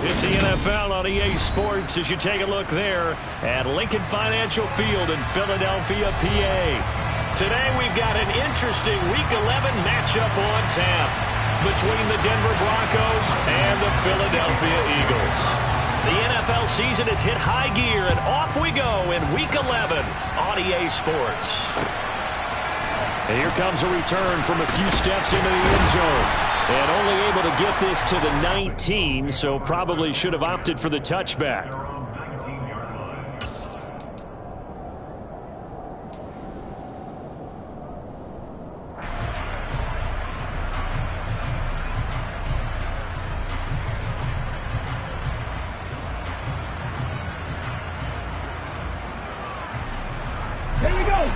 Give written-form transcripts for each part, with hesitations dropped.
It's the NFL on EA Sports as you take a look there at Lincoln Financial Field in Philadelphia, PA. Today we've got an interesting Week 11 matchup on tap between the Denver Broncos and the Philadelphia Eagles. The NFL season has hit high gear, and off we go in Week 11 on EA Sports. And here comes a return from a few steps into the end zone. And only able to get this to the 19, so probably should have opted for the touchback. Here we go.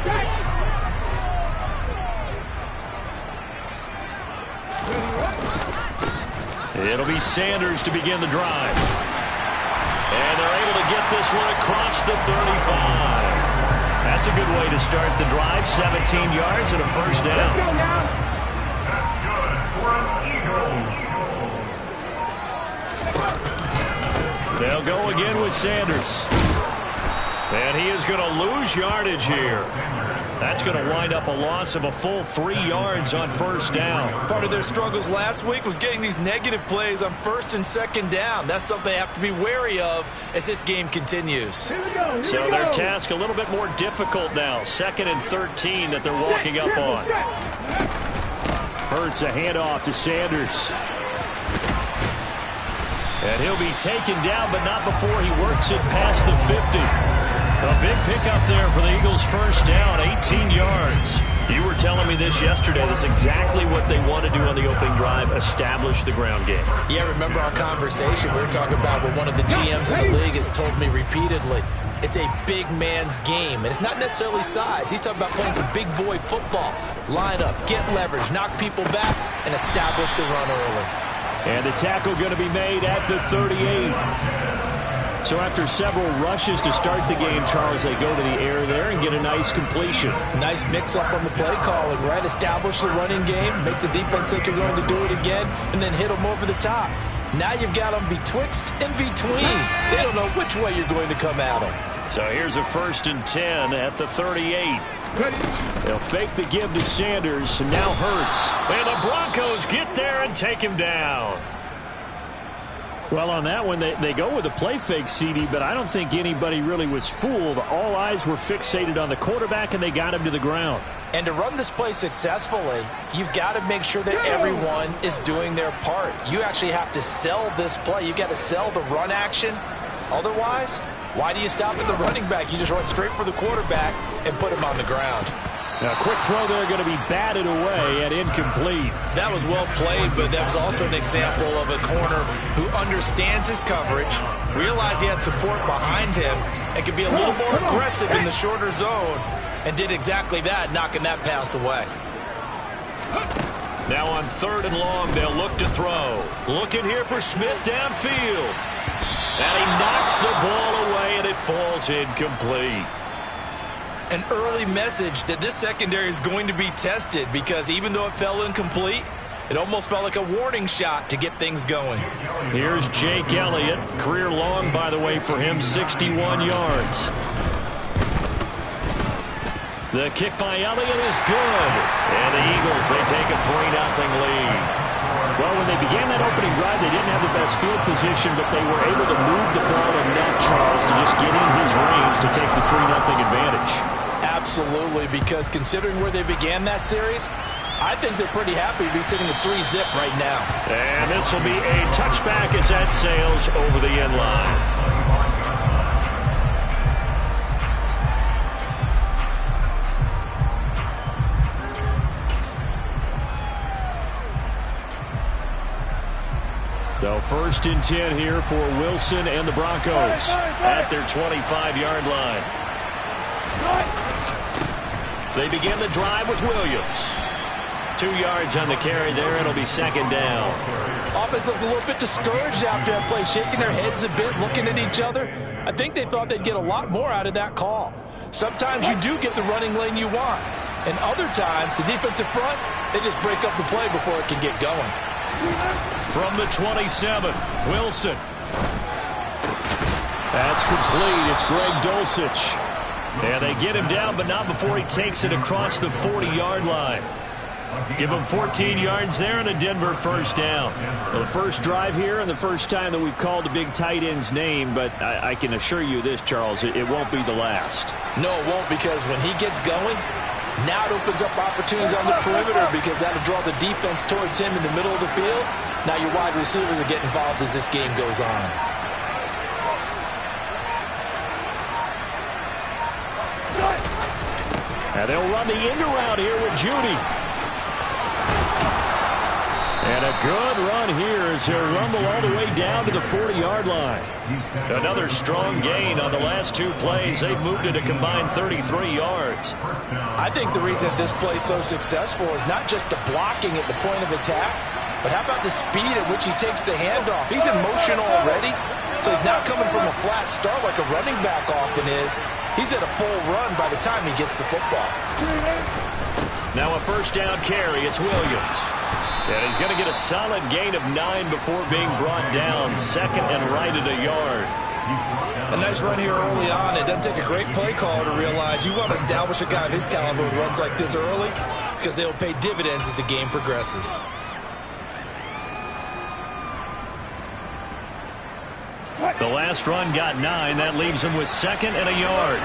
It'll be Sanders to begin the drive. And they're able to get this one across the 35. That's a good way to start the drive. 17 yards and a first down. They'll go again with Sanders. And he is going to lose yardage here. That's going to wind up a loss of a full 3 yards on first down. Part of their struggles last week was getting these negative plays on first and second down. That's something they have to be wary of as this game continues. So their task a little bit more difficult now. 2nd and 13 that they're walking up on. Hurts a handoff to Sanders. And he'll be taken down, but not before he works it past the 50. A big pickup there for the Eagles' first down, 18 yards. You were telling me this yesterday. That's exactly what they want to do on the opening drive, establish the ground game. Yeah, remember our conversation. We were talking about what one of the GMs in the league has told me repeatedly. It's a big man's game, and it's not necessarily size. He's talking about playing some big boy football. Line up, get leverage, knock people back, and establish the run early. And the tackle going to be made at the 38. So after several rushes to start the game, Charles, they go to the air there and get a nice completion. Nice mix-up on the play calling, right? Establish the running game, make the defense think you're going to do it again, and then hit them over the top. Now you've got them betwixt and between. They don't know which way you're going to come at them. So here's a 1st and 10 at the 38. They'll fake the give to Sanders, and now Hurts. And the Broncos get there and take him down. Well, on that one, they go with a play fake, CD, but I don't think anybody really was fooled. All eyes were fixated on the quarterback, and they got him to the ground. And to run this play successfully, you've got to make sure that everyone is doing their part. You actually have to sell this play. You've got to sell the run action. Otherwise, why do you stop at the running back? You just run straight for the quarterback and put him on the ground. Now, quick throw there going to be batted away and incomplete. That was well played, but that was also an example of a corner who understands his coverage, realized he had support behind him, and could be a little more aggressive in the shorter zone, and did exactly that, knocking that pass away. Now on 3rd and long, they'll look to throw. Looking here for Smith downfield. And he knocks the ball away, and it falls incomplete. An early message that this secondary is going to be tested, because even though it fell incomplete, it almost felt like a warning shot to get things going. Here's Jake Elliott. Career long, by the way, for him, 61 yards. The kick by Elliott is good. And the Eagles, they take a 3-0 lead. Well, when they began that opening drive, they didn't have the best field position, but they were able to move the ball enough, Charles, to just get in his range to take the 3-0 advantage. Absolutely, because considering where they began that series, I think they're pretty happy to be sitting at 3-zip right now. And this will be a touchback as that sails over the end line. So 1st and 10 here for Wilson and the Broncos at their 25-yard line. They begin the drive with Williams. 2 yards on the carry there. It'll be 2nd down. Offense looked a little bit discouraged after that play, shaking their heads a bit, looking at each other. I think they thought they'd get a lot more out of that call. Sometimes you do get the running lane you want. And other times, the defensive front, they just break up the play before it can get going. From the 27, Wilson. That's complete. It's Greg Dulcich. And they get him down, but not before he takes it across the 40-yard line. Give him 14 yards there and a Denver first down. Well, the first drive here and the first time that we've called a big tight end's name, but I can assure you this, Charles, it won't be the last. No, it won't, because when he gets going, now it opens up opportunities on the perimeter, because that'll draw the defense towards him in the middle of the field. Now your wide receivers will get involved as this game goes on. And they'll run the end around here with Judy. And a good run here as he'll rumble all the way down to the 40-yard line. Another strong gain on the last two plays. They've moved it a combined 33 yards. I think the reason this play is so successful is not just the blocking at the point of attack, but how about the speed at which he takes the handoff? He's in motion already, so he's not coming from a flat start like a running back often is. He's at a full run by the time he gets the football. Now a first down carry. It's Williams. And he's going to get a solid gain of 9 before being brought down. Second and right at a yard. A nice run here early on. It doesn't take a great play caller to realize you want to establish a guy of his caliber who runs like this early, because they'll pay dividends as the game progresses. The last run got 9. That leaves him with second and a yard.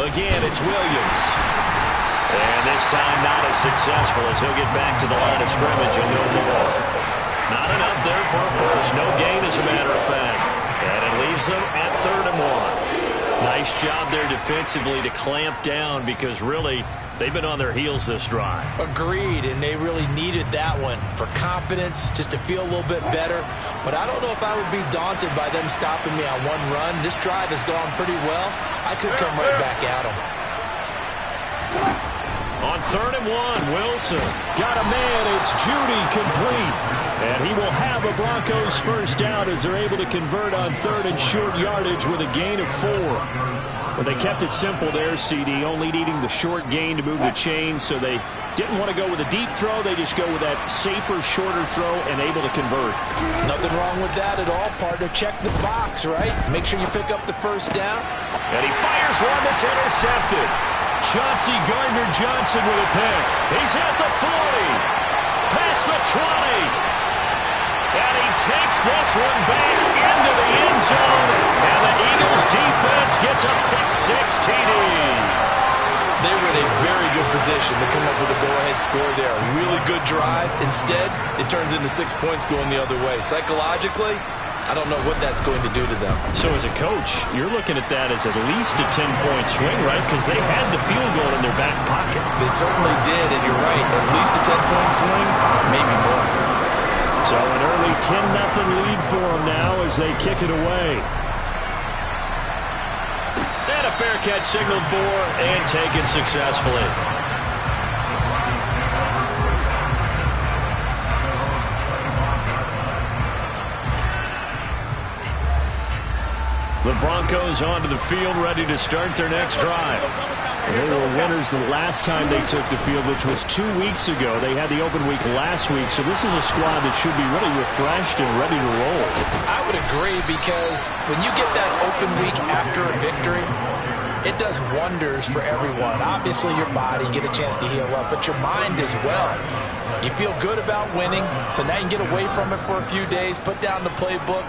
Again, it's Williams. And this time not as successful as he'll get back to the line of scrimmage and no more. Not enough there for a first. No gain, as a matter of fact. And it leaves them at 3rd and 1. Nice job there defensively to clamp down, because really they've been on their heels this drive. Agreed, and they really needed that one for confidence, just to feel a little bit better. But I don't know if I would be daunted by them stopping me on one run. This drive has gone pretty well. I could come right back at them. On 3rd and 1, Wilson got a man. It's Judy, complete. And he will have a Broncos first down as they're able to convert on 3rd and short yardage with a gain of 4. But they kept it simple there, CD, only needing the short gain to move the chain, so they didn't want to go with a deep throw. They just go with that safer, shorter throw and able to convert. Nothing wrong with that at all, partner. Check the box, right? Make sure you pick up the first down. And he fires one that's intercepted. Chauncey Gardner-Johnson with a pick. He's at the 40. Past the 20. And he takes this one back into the end zone. And the Eagles defense gets a pick-6 TD. They were in a very good position to come up with a go-ahead score there. A really good drive. Instead, it turns into 6 points going the other way. Psychologically, I don't know what that's going to do to them. So as a coach, you're looking at that as at least a 10-point swing, right? Because they had the field goal in their back pocket. They certainly did, and you're right. At least a 10-point swing, maybe more. So an early 10-0 lead for them now as they kick it away. And a fair catch signaled for and taken successfully. The Broncos onto the field, ready to start their next drive. They were winners the last time they took the field, which was 2 weeks ago. They had the open week last week, so this is a squad that should be really refreshed and ready to roll. I would agree, because when you get that open week after a victory, it does wonders for everyone. Obviously, your body, get a chance to heal up, but your mind as well. You feel good about winning, so now you can get away from it for a few days, put down the playbook,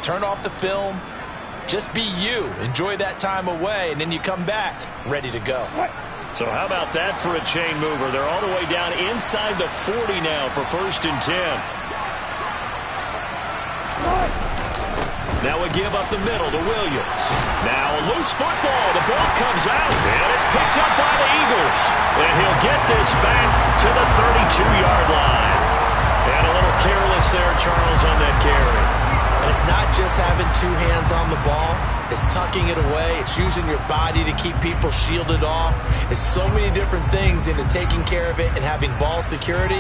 turn off the film. Just be you. Enjoy that time away, and then you come back ready to go. So how about that for a chain mover? They're all the way down inside the 40 now for 1st and 10. Now a give up the middle to Williams. Now a loose football. The ball comes out, and it's picked up by the Eagles. And he'll get this back to the 32-yard line. And a little careless there, Charles, on that carry. And it's not just having two hands on the ball. It's tucking it away. It's using your body to keep people shielded off. It's so many different things into taking care of it and having ball security.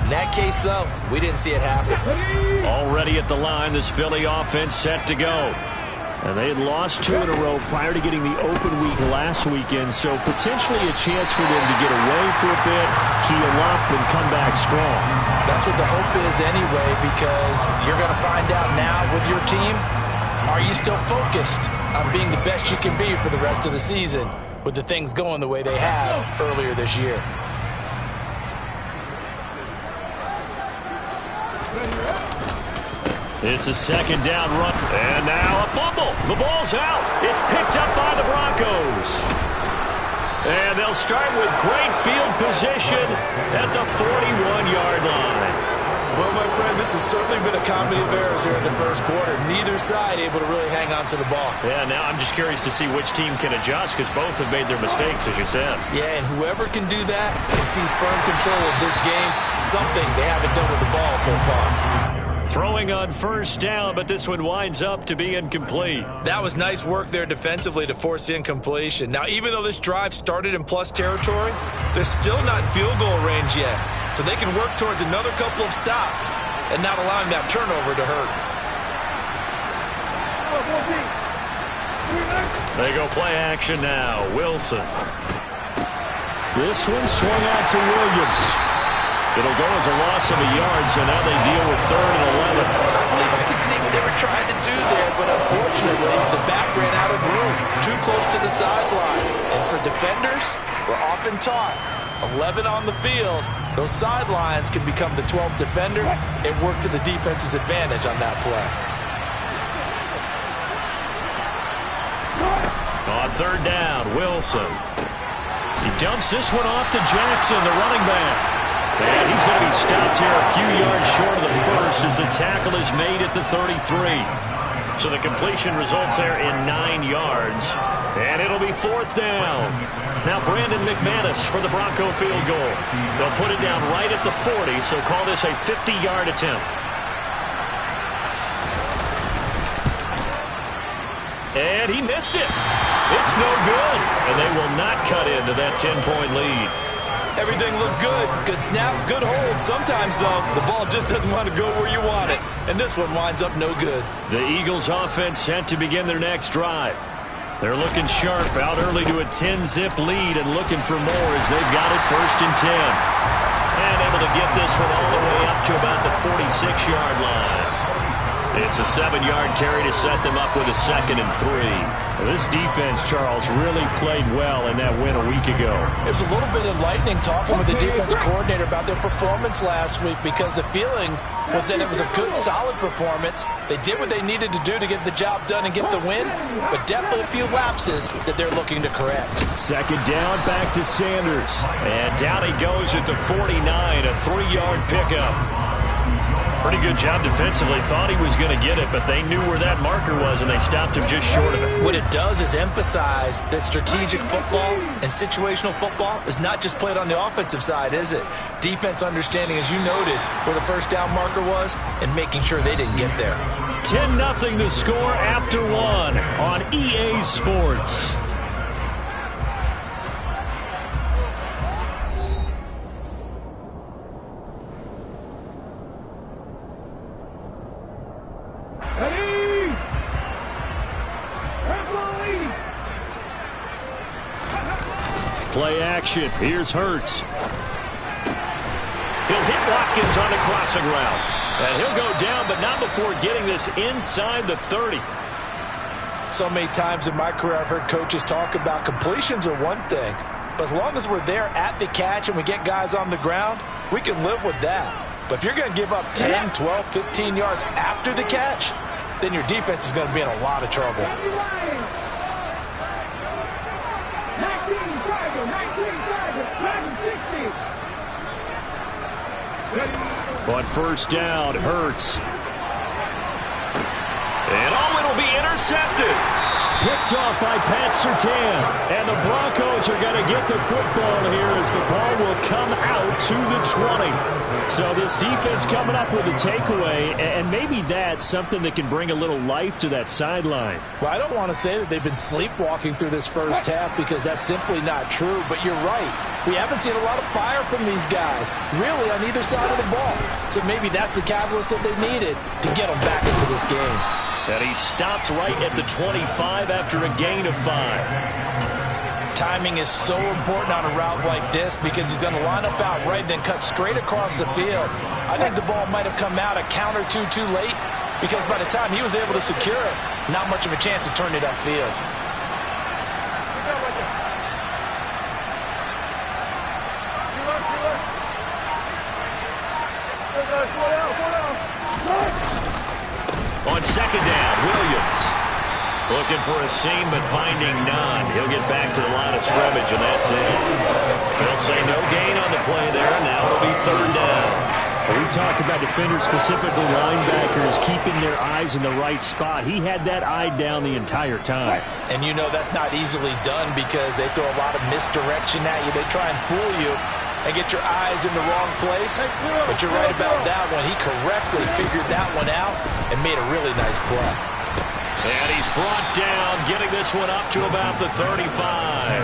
In that case, though, we didn't see it happen. Already at the line, this Philly offense set to go. And they had lost 2 in a row prior to getting the open week last weekend, so potentially a chance for them to get away for a bit, keel up, and come back strong. That's what the hope is anyway, because you're going to find out now with your team, are you still focused on being the best you can be for the rest of the season with the things going the way they have earlier this year? It's a second down run. And now a fumble. The ball's out. It's picked up by the Broncos. And they'll start with great field position at the 41-yard line. Well, my friend, this has certainly been a comedy of errors here in the first quarter. Neither side able to really hang on to the ball. Yeah, now I'm just curious to see which team can adjust because both have made their mistakes, as you said. Yeah, and whoever can do that can seize firm control of this game, something they haven't done with the ball so far. Throwing on first down, but this one winds up to be incomplete. That was nice work there defensively to force the incompletion. Now, even though this drive started in plus territory, they're still not in field goal range yet. So they can work towards another couple of stops and not allowing that turnover to hurt. They go play action now. Wilson. This one swung out to Williams. It'll go as a loss of a yard, so now they deal with 3rd and 11. I believe I can see what they were trying to do there, but unfortunately, the back ran out of room, too close to the sideline. And for defenders, we're often taught, 11 on the field, those sidelines can become the 12th defender and work to the defense's advantage on that play. On 3rd down, Wilson. He dumps this one off to Jackson, the running back. And he's going to be stopped here a few yards short of the first as the tackle is made at the 33. So the completion results there in 9 yards. And it'll be 4th down. Now Brandon McManus for the Bronco field goal. They'll put it down right at the 40, so call this a 50-yard attempt. And he missed it. It's no good. And they will not cut into that 10-point lead. Everything looked good. Good snap, good hold. Sometimes, though, the ball just doesn't want to go where you want it. And this one winds up no good. The Eagles offense set to begin their next drive. They're looking sharp, out early to a 10-zip lead and looking for more as they've got it 1st and 10. And able to get this one all the way up to about the 46-yard line. It's a 7-yard carry to set them up with a 2nd and 3. Well, this defense, Charles, really played well in that win a week ago. It was a little bit enlightening talking with the defense coordinator about their performance last week because the feeling was that it was a good, solid performance. They did what they needed to do to get the job done and get the win, but definitely a few lapses that they're looking to correct. 2nd down, back to Sanders. And down he goes at the 49, a 3-yard pickup. Pretty good job defensively. Thought he was going to get it, but they knew where that marker was, and they stopped him just short of it. What it does is emphasize that strategic football and situational football is not just played on the offensive side, is it? Defense understanding, as you noted, where the 1st down marker was and making sure they didn't get there. 10-0 the score after 1 on EA Sports. Play action. Here's Hurts. He'll hit Watkins on the crossing route. And he'll go down, but not before getting this inside the 30. So many times in my career I've heard coaches talk about completions are one thing, but as long as we're there at the catch and we get guys on the ground, we can live with that. But if you're going to give up 10, 12, 15 yards after the catch, then your defense is going to be in a lot of trouble. On 1st down, Hurts. And it'll be intercepted. Picked off by Pat Surtain. And the Broncos are going to get the football here as the ball will come out to the 20. So this defense coming up with a takeaway, and maybe that's something that can bring a little life to that sideline. Well, I don't want to say that they've been sleepwalking through this first half because that's simply not true, but you're right. We haven't seen a lot of fire from these guys, really, on either side of the ball. So maybe that's the catalyst that they needed to get them back into this game. And he stopped right at the 25 after a gain of 5. Timing is so important on a route like this because he's going to line up out right, then cut straight across the field. I think the ball might have come out a count or two too late because by the time he was able to secure it, not much of a chance to turn it upfield. On second down, Williams looking for a seam but finding none. He'll get back to the line of scrimmage, and that's it. They'll say no gain on the play there. Now it'll be third down. We talk about defenders, specifically linebackers, keeping their eyes in the right spot. He had that eye down the entire time. And you know that's not easily done because they throw a lot of misdirection at you. They try and fool you and get your eyes in the wrong place. But you're right about that one. He correctly figured that one out and made a really nice play. And he's brought down, getting this one up to about the 35.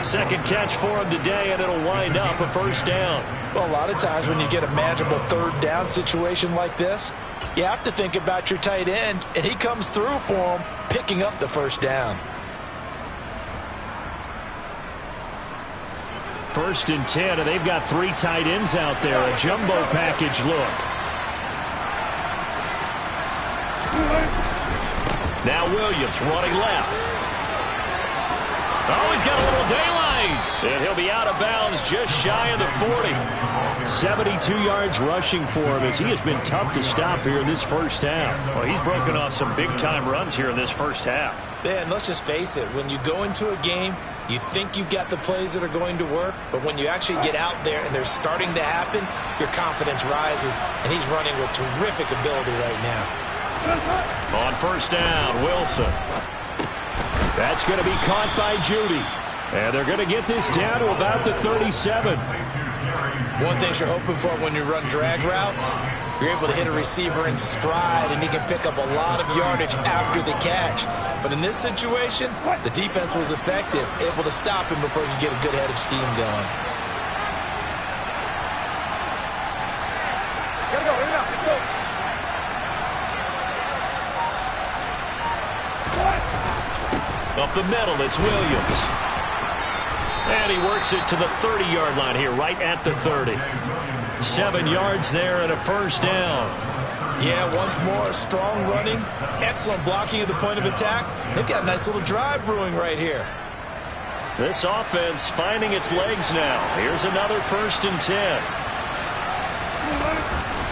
Second catch for him today, and it'll wind up a first down. Well, a lot of times when you get a manageable third down situation like this, you have to think about your tight end, and he comes through for him, picking up the first down. First and 10, and they've got 3 tight ends out there. A jumbo package look. Now Williams running left. Oh, he's got a little daylight. And he'll be out of bounds just shy of the 40. 72 yards rushing for him as he has been tough to stop here in this first half. Well, he's broken off some big-time runs here in this first half. Man, let's just face it. When you go into a game, you think you've got the plays that are going to work, but when you actually get out there and they're starting to happen, your confidence rises, and he's running with terrific ability right now. On first down, Wilson. That's going to be caught by Judy. And they're going to get this down to about the 37. One thing you're hoping for when you run drag routes, you're able to hit a receiver in stride, and he can pick up a lot of yardage after the catch. But in this situation, the defense was effective, able to stop him before you get a good head of steam going. Up the middle, it's Williams. And he works it to the 30-yard line here, right at the 30. 7 yards there and a first down. Yeah, once more, strong running, excellent blocking at the point of attack. They've got a nice little drive brewing right here. This offense finding its legs now. Here's another first and 10.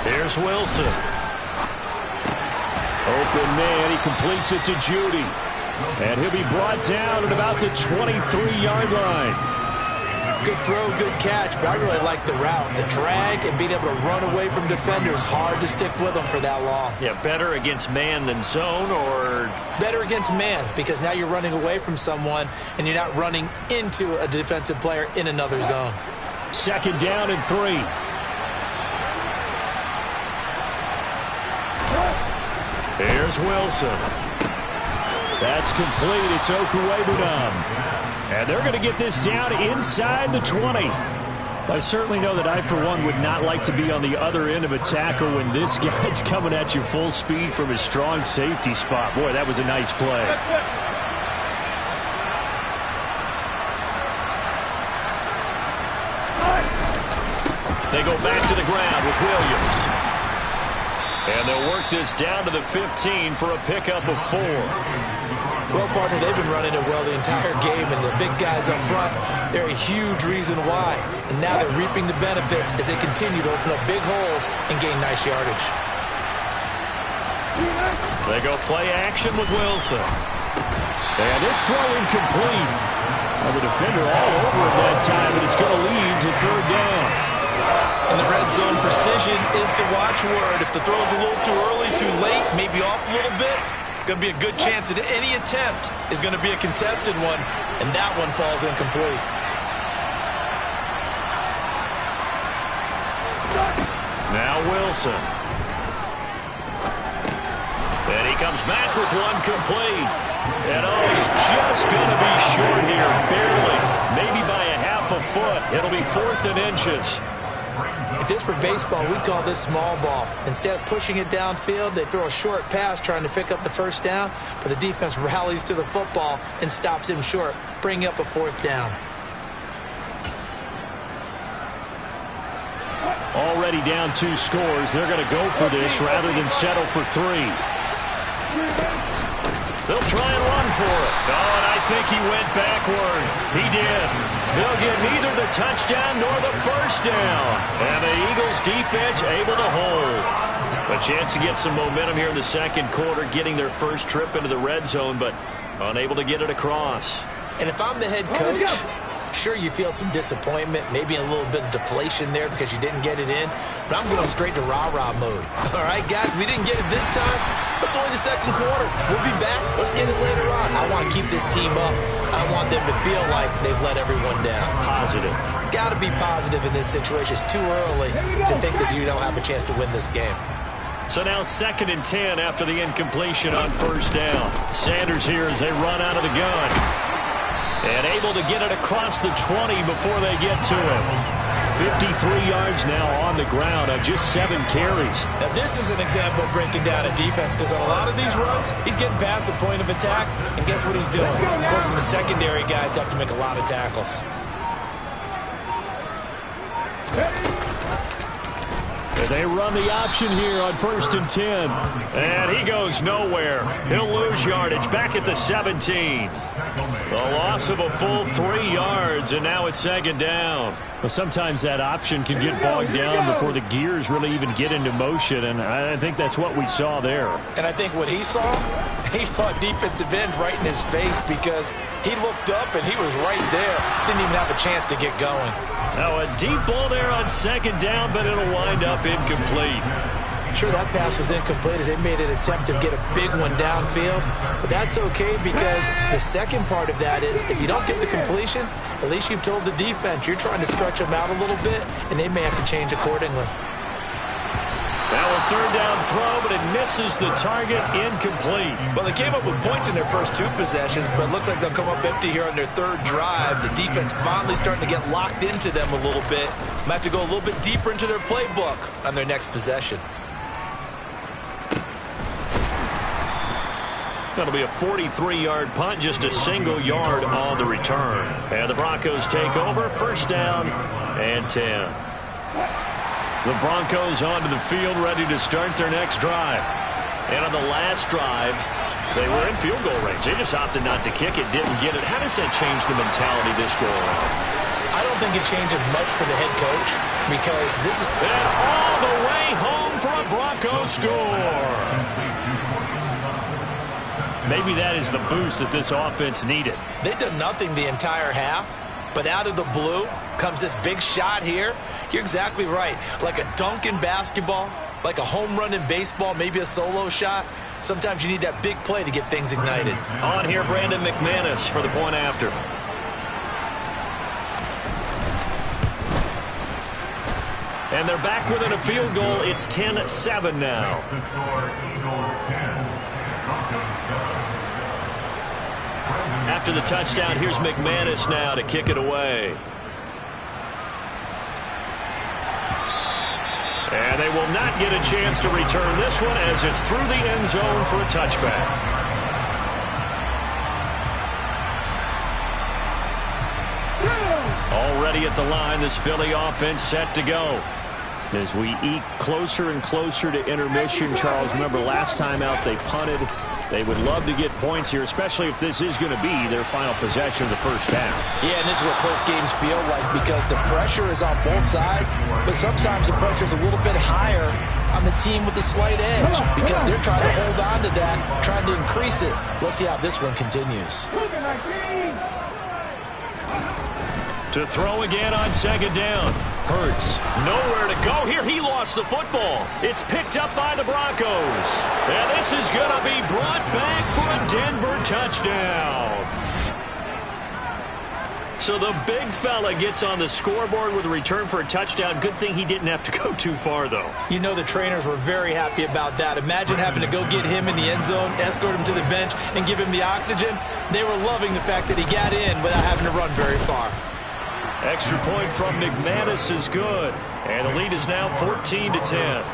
Here's Wilson. Open man, he completes it to Judy. And he'll be brought down at about the 23-yard line. Good throw, good catch, but I really like the route. The drag and being able to run away from defenders, hard to stick with them for that long. Yeah, better against man than zone, or? Better against man, because now you're running away from someone and you're not running into a defensive player in another zone. Second down and 3. Here's Wilson. That's complete. It's Okuwebunam. And they're going to get this down inside the 20. I certainly know that I, for one, would not like to be on the other end of a tackle when this guy's coming at you full speed from his strong safety spot. Boy, that was a nice play. They go back to the ground with Williams. And they'll work this down to the 15 for a pickup of 4. Well, partner, they've been running it well the entire game, and the big guys up front, they're a huge reason why. And now they're reaping the benefits as they continue to open up big holes and gain nice yardage. They go play action with Wilson. And this throw incomplete. Well, the defender all over him that time, and it's going to lead to third down. In the red zone, precision is the watchword. If the throw's a little too early, too late, maybe off a little bit, going to be a good chance that any attempt is going to be a contested one, and that one falls incomplete. Now Wilson. And he comes back with one complete. And oh, he's just going to be short here, barely, maybe by a half a foot. It'll be 4th and inches. It this were baseball, we'd call this small ball. Instead of pushing it downfield, they throw a short pass trying to pick up the first down, but the defense rallies to the football and stops him short, bringing up a 4th down. Already down 2 scores. They're going to go for this rather than settle for 3. They'll try and run for it. Oh, and I think he went backward. He did. They'll get neither the touchdown nor the first down. And the Eagles defense able to hold. A chance to get some momentum here in the second quarter, getting their first trip into the red zone, but unable to get it across. And if I'm the head coach, sure, you feel some disappointment, maybe a little bit of deflation there because you didn't get it in, but I'm going straight to rah-rah mode. All right, guys, we didn't get it this time. It's only the second quarter. We'll be back. Let's get it later on. I want to keep this team up. I want them to feel like they've let everyone down. Positive. Got to be positive in this situation. It's too early to think that you don't have a chance to win this game. So now 2nd and 10 after the incompletion on first down. Sanders here as they run out of the gun. And able to get it across the 20 before they get to him. 53 yards now on the ground on just 7 carries. Now this is an example of breaking down a defense, because on a lot of these runs, he's getting past the point of attack, and guess what he's doing? Forcing the secondary guys to have to make a lot of tackles. And they run the option here on 1st and 10. And he goes nowhere. He'll lose yardage back at the 17. A loss of a full 3 yards, and now it's 2nd down. Well, sometimes that option can get bogged down before the gears really even get into motion, and I think that's what we saw there. And I think what he saw defensive end right in his face, because he looked up and he was right there. Didn't even have a chance to get going. Now a deep ball there on 2nd down, but it'll wind up incomplete. Sure, that pass was incomplete as they made an attempt to get a big one downfield, but that's okay, because the second part of that is if you don't get the completion, at least you've told the defense you're trying to stretch them out a little bit, and they may have to change accordingly. Now a 3rd down throw, but it misses the target, incomplete. Well, they came up with points in their first 2 possessions, but it looks like they'll come up empty here on their 3rd drive. The defense finally starting to get locked into them a little bit. Might have to go a little bit deeper into their playbook on their next possession. That'll be a 43-yard punt, just a single yard on the return. And the Broncos take over, 1st down and 10. The Broncos onto the field, ready to start their next drive. And on the last drive, they were in field goal range. They just opted not to kick it, didn't get it. How does that change the mentality this go around? I don't think it changes much for the head coach, because this is... And all the way home for a Bronco score. Maybe that is the boost that this offense needed. They've done nothing the entire half, but out of the blue comes this big shot here. You're exactly right. Like a dunk in basketball, like a home run in baseball, maybe a solo shot. Sometimes you need that big play to get things ignited. On here, Brandon McManus for the point after. And they're back within a field goal. It's 10-7 now. After the touchdown, here's McManus now to kick it away. And they will not get a chance to return this one as it's through the end zone for a touchback. Already at the line, this Philly offense set to go. As we eke closer and closer to intermission, Charles, remember last time out they punted. They would love to get points here, especially if this is going to be their final possession of the first half. Yeah, and this is what close games feel like, because the pressure is on both sides, but sometimes the pressure is a little bit higher on the team with the slight edge, because they're trying to hold on to that, trying to increase it. Let's see how this one continues. To throw again on 2nd down. Hurts. Nowhere to go here. He lost the football. It's picked up by the Broncos. And this is going to be brought back for a Denver touchdown. So the big fella gets on the scoreboard with a return for a touchdown. Good thing he didn't have to go too far, though. You know the trainers were very happy about that. Imagine having to go get him in the end zone, escort him to the bench, and give him the oxygen. They were loving the fact that he got in without having to run very far. Extra point from McManus is good. And the lead is now 14-10.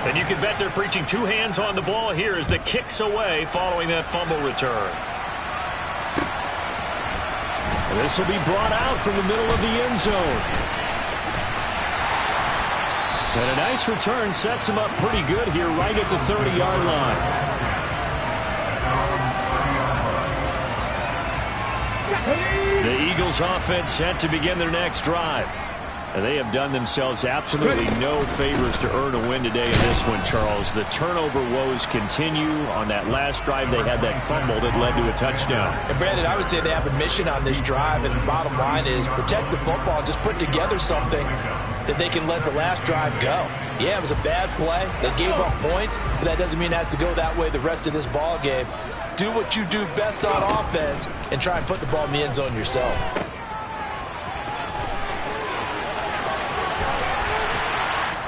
And you can bet they're preaching two hands on the ball here as the kick's away following that fumble return. This will be brought out from the middle of the end zone. And a nice return sets him up pretty good here right at the 30-yard line. The Eagles offense set to begin their next drive. And they have done themselves absolutely no favors to earn a win today in this one, Charles. The turnover woes continue. On that last drive, they had that fumble that led to a touchdown. And Brandon, I would say they have a mission on this drive, and the bottom line is protect the football. Just put together something that they can let the last drive go. Yeah, it was a bad play. They gave up points, but that doesn't mean it has to go that way the rest of this ball game. Do what you do best on offense and try and put the ball in the end zone yourself.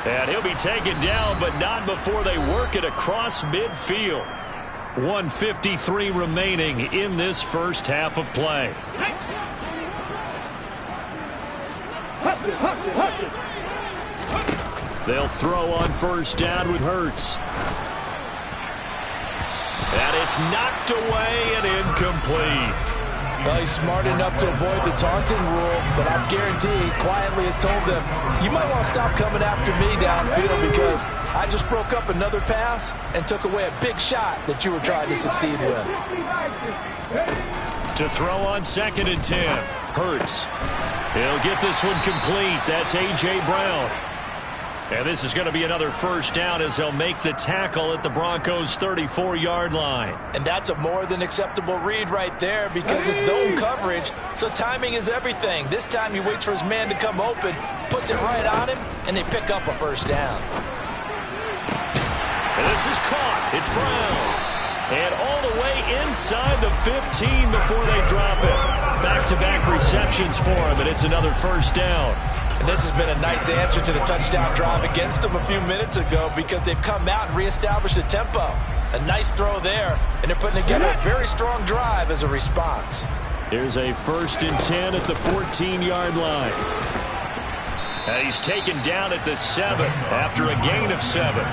And he'll be taken down, but not before they work it across midfield. 1:53 remaining in this first half of play. They'll throw on first down with Hurts. And it's knocked away and incomplete. Well, he's smart enough to avoid the taunting rule, but I guarantee he quietly has told them, you might want to stop coming after me downfield because I just broke up another pass and took away a big shot that you were trying to succeed with. To throw on 2nd and 10. Hurts. He'll get this one complete. That's A.J. Brown. And this is going to be another first down as they'll make the tackle at the Broncos' 34-yard line. And that's a more than acceptable read right there because it's zone coverage, so timing is everything. This time he waits for his man to come open, puts it right on him, and they pick up a first down. And this is caught. It's Brown. And all the way inside the 15 before they drop it. Back-to-back receptions for him, and it's another first down. And this has been a nice answer to the touchdown drive against them a few minutes ago because they've come out and reestablished the tempo. A nice throw there, and they're putting together a very strong drive as a response. Here's a 1st and 10 at the 14-yard line. And he's taken down at the 7 after a gain of 7.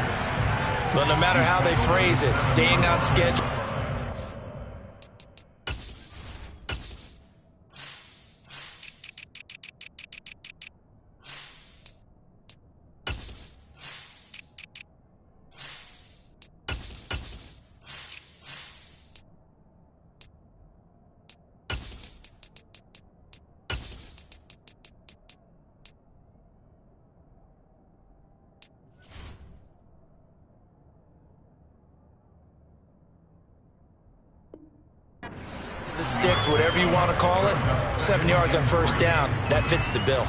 Well, no matter how they phrase it, staying on schedule. The sticks, whatever you want to call it, 7 yards on first down. That fits the bill.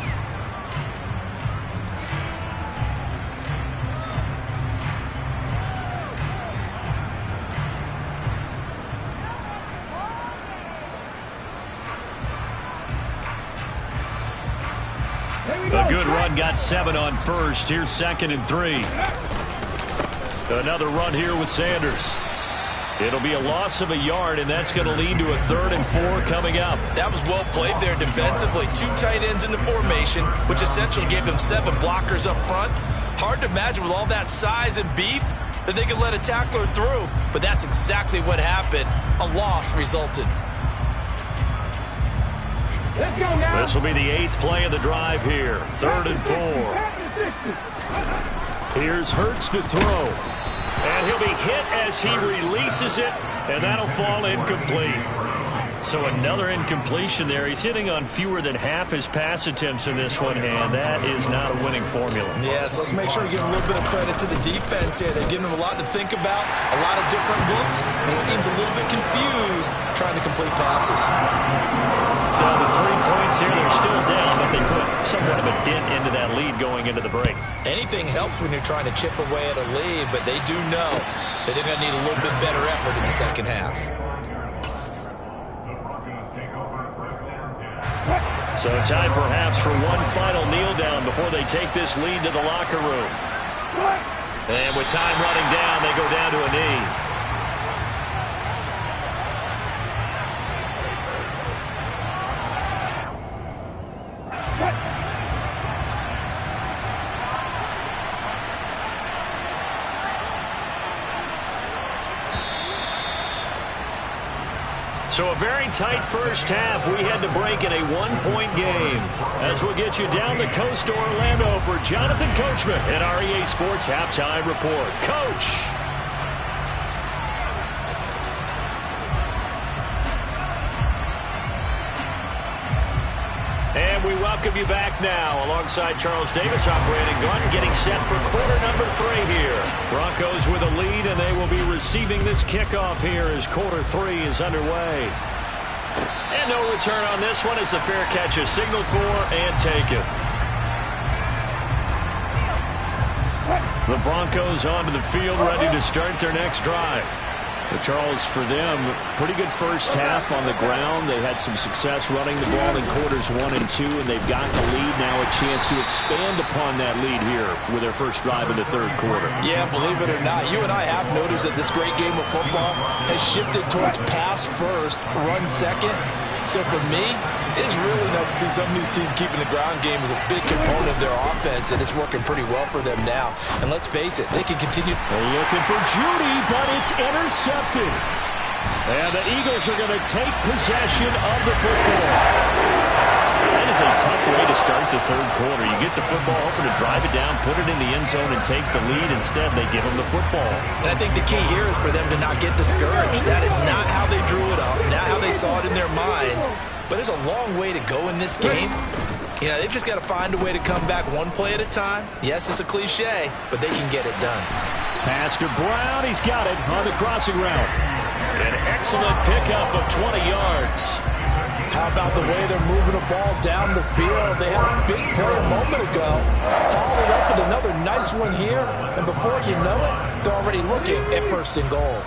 A good run got 7 on first. Here's 2nd and 3. Another run here with Sanders. It'll be a loss of a yard, and that's going to lead to a 3rd and 4 coming up. That was well played there defensively. 2 tight ends in the formation, which essentially gave them 7 blockers up front. Hard to imagine with all that size and beef that they could let a tackler through, but that's exactly what happened. A loss resulted. Let's go now. This will be the 8th play of the drive here. 3rd and 4. Here's Hurts to throw. And he'll be hit as he releases it, and that'll fall incomplete. So another incompletion there. He's hitting on fewer than half his pass attempts in this one, and that is not a winning formula. Yes, let's make sure we give a little bit of credit to the defense here. They've given him a lot to think about, a lot of different looks, and he seems a little bit confused trying to complete passes. So the 3 points here, they're still down, but they put somewhat of a dent into that lead going into the break. Anything helps when you're trying to chip away at a lead, but they do know that they're going to need a little bit better effort in the second half. So time perhaps for one final kneel down before they take this lead to the locker room. And with time running down, they go down to a knee. So a very tight first half. We had to break in a one-point game. As we'll get you down the coast to Orlando for Jonathan Coachman at REA Sports Halftime Report. Coach. And we welcome you back now alongside Charles Davis operating gun, getting set for quarter number 3 here. Broncos with a lead, and they will be receiving this kickoff here as quarter 3 is underway. And no return on this one as the fair catch is signaled for and taken. The Broncos onto the field ready to start their next drive. But Charles, for them, pretty good first half on the ground. They had some success running the ball in quarters 1 and 2, and they've got the lead now, a chance to expand upon that lead here with their first drive in the third quarter. Yeah, believe it or not, you and I have noticed that this great game of football has shifted towards pass first, run second. So for me, it's really nice to see some of these teams keeping the ground game as a big component of their offense, and it's working pretty well for them now. And let's face it, they can continue. They're looking for Judy, but it's intercepted. And the Eagles are going to take possession of the football. That is a tough way to start the third quarter. You get the football, hoping to drive it down, put it in the end zone, and take the lead. Instead, they give them the football. And I think the key here is for them to not get discouraged. That is not how they drew it up, not how they saw it in their minds. But there's a long way to go in this game. You know, they've just got to find a way to come back one play at a time. Yes, it's a cliche, but they can get it done. Pass to Brown. He's got it on the crossing route. An excellent pickup of 20 yards. How about the way they're moving the ball down the field? They had a big play a moment ago. Followed up with another nice one here. And before you know it, they're already looking at first and goal.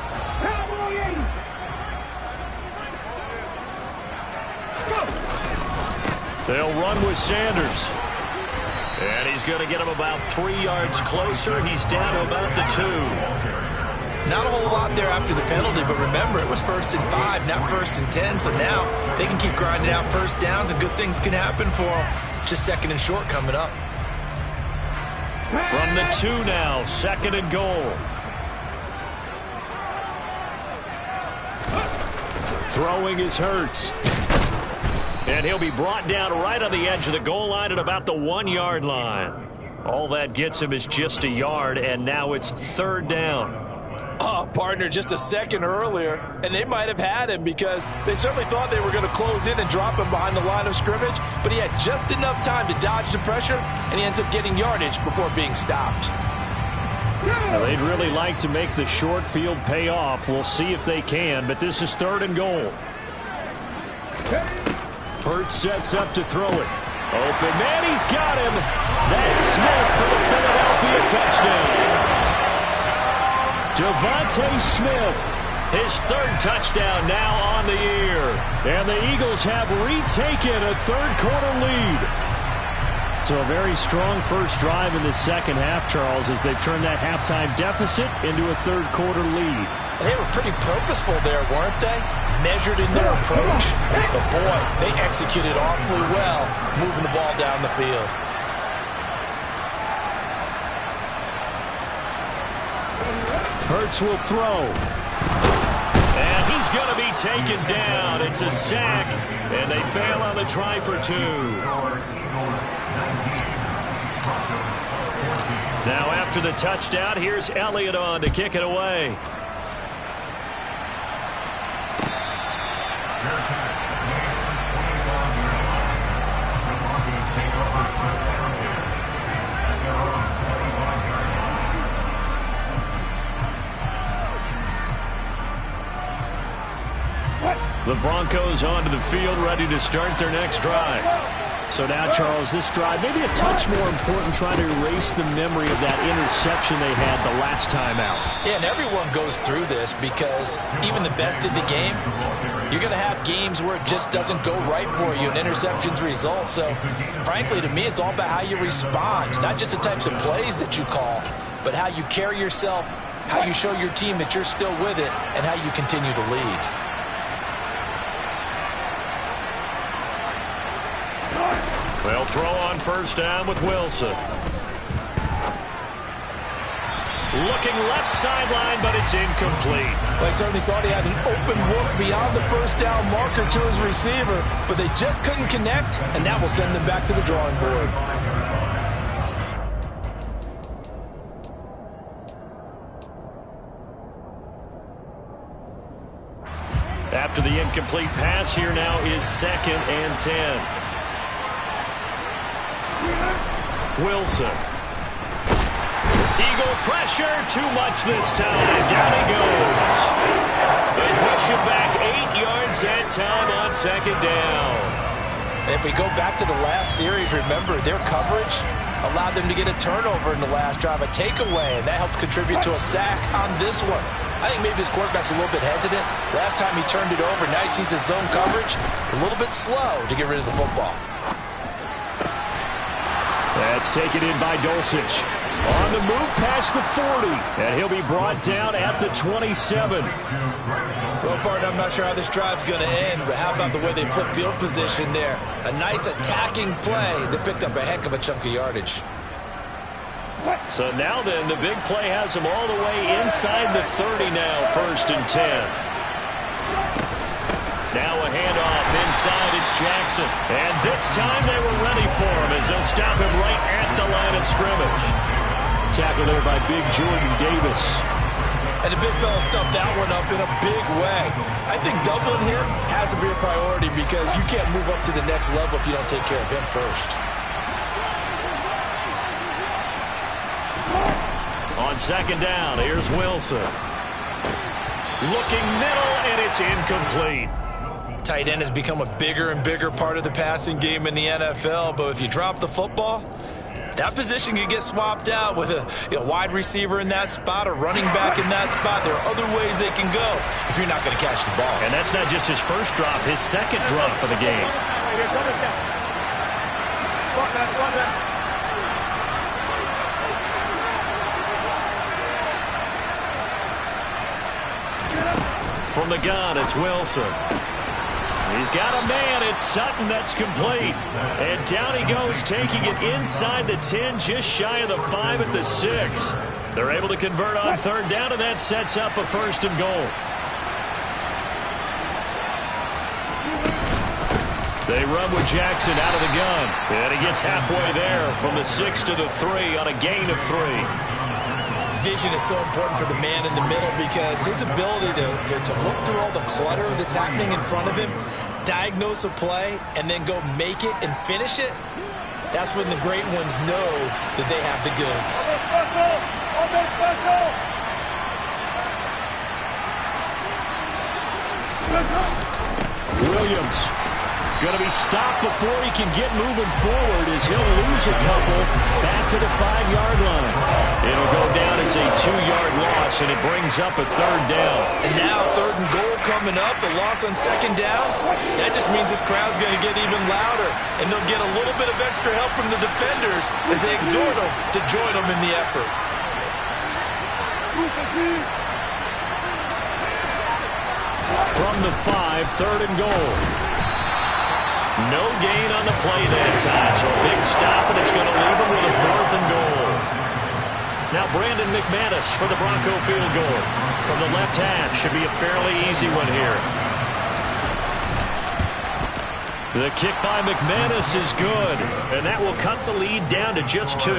They'll run with Sanders. And he's going to get him about 3 yards closer. He's down to about the 2. Not a whole lot there after the penalty, but remember, it was 1st and 5, not 1st and 10. So now they can keep grinding out first downs, and good things can happen for them. Just 2nd and short coming up. From the 2 now, 2nd and goal. Throwing is Hurts. And he'll be brought down right on the edge of the goal line at about the 1 yard line. All that gets him is just a yard, and now it's 3rd down. Oh, partner, just a second earlier, and they might have had him because they certainly thought they were going to close in and drop him behind the line of scrimmage, but he had just enough time to dodge the pressure, and he ends up getting yardage before being stopped. Well, they'd really like to make the short field pay off. We'll see if they can, but this is 3rd and goal. Hurts sets up to throw it. Open man, he's got him. That's Smith for the Philadelphia touchdown. Devontae Smith, his 3rd touchdown now on the year. And the Eagles have retaken a third quarter lead. So a very strong first drive in the second half, Charles, as they've turned that halftime deficit into a third quarter lead. And they were pretty purposeful there, weren't they? Measured in their approach. But boy, they executed awfully well, moving the ball down the field. Hurts will throw. And he's going to be taken down. It's a sack, and they fail on the try for 2. Now after the touchdown, here's Elliott on to kick it away. The Broncos onto the field, ready to start their next drive. So now, Charles, this drive, maybe a touch more important, trying to erase the memory of that interception they had the last time out. Yeah, and everyone goes through this because even the best in the game, you're going to have games where it just doesn't go right for you and interceptions result. So, frankly, to me, it's all about how you respond, not just the types of plays that you call, but how you carry yourself, how you show your team that you're still with it, and how you continue to lead. They'll throw on first down with Wilson. Looking left sideline, but it's incomplete. Well, he certainly thought he had an open look beyond the first down marker to his receiver, but they just couldn't connect, and that will send them back to the drawing board. After the incomplete pass, here now is 2nd and 10. Wilson. Eagle pressure, too much this time. Down he goes. They push him back 8 yards that time on 2nd down. If we go back to the last series, remember, their coverage allowed them to get a turnover in the last drive, a takeaway, and that helped contribute to a sack on this one. I think maybe this quarterback's a little bit hesitant. Last time he turned it over, now he sees his zone coverage, a little bit slow to get rid of the football. That's taken in by Dulcich. On the move past the 40, and he'll be brought down at the 27. Well, partner, I'm not sure how this drive's going to end, but how about the way they flip field position there? A nice attacking play that picked up a heck of a chunk of yardage. So now then, the big play has them all the way inside the 30 now, 1st and 10. Now a handoff inside, it's Jackson. And this time they were ready for him as they'll stop him right at the line of scrimmage. Tackle there by big Jordan Davis. And the big fella stuffed that one up in a big way. I think doubling him has to be a priority because you can't move up to the next level if you don't take care of him first. On 2nd down, here's Wilson. Looking middle, and it's incomplete. Tight end has become a bigger and bigger part of the passing game in the NFL, but if you drop the football, that position can get swapped out with a wide receiver in that spot, a running back in that spot. There are other ways they can go if you're not going to catch the ball. And that's not just his first drop, his 2nd drop of the game. From the gun, it's Wilson. He's got a man. It's Sutton. That's complete. And down he goes, taking it inside the 10, just shy of the 5 at the 6. They're able to convert on 3rd down, and that sets up a 1st and goal. They run with Jackson out of the gun. And he gets halfway there from the 6 to the 3 on a gain of 3. Vision is so important for the man in the middle because his ability to look through all the clutter that's happening in front of him, diagnose a play, and then go make it and finish it, that's when the great ones know that they have the goods. Williams going to be stopped before he can get moving forward as he'll lose a couple back to the 5-yard line. It'll go down as a 2-yard loss, and it brings up a 3rd down. And now 3rd and goal coming up, the loss on 2nd down. That just means this crowd's going to get even louder, and they'll get a little bit of extra help from the defenders as they exhort them to join them in the effort. From the 5, 3rd and goal. No gain on the play that time, so a big stop, and it's going to leave him with a 4th and goal. Now Brandon McManus for the Bronco field goal. From the left half, should be a fairly easy one here. The kick by McManus is good, and that will cut the lead down to just 2.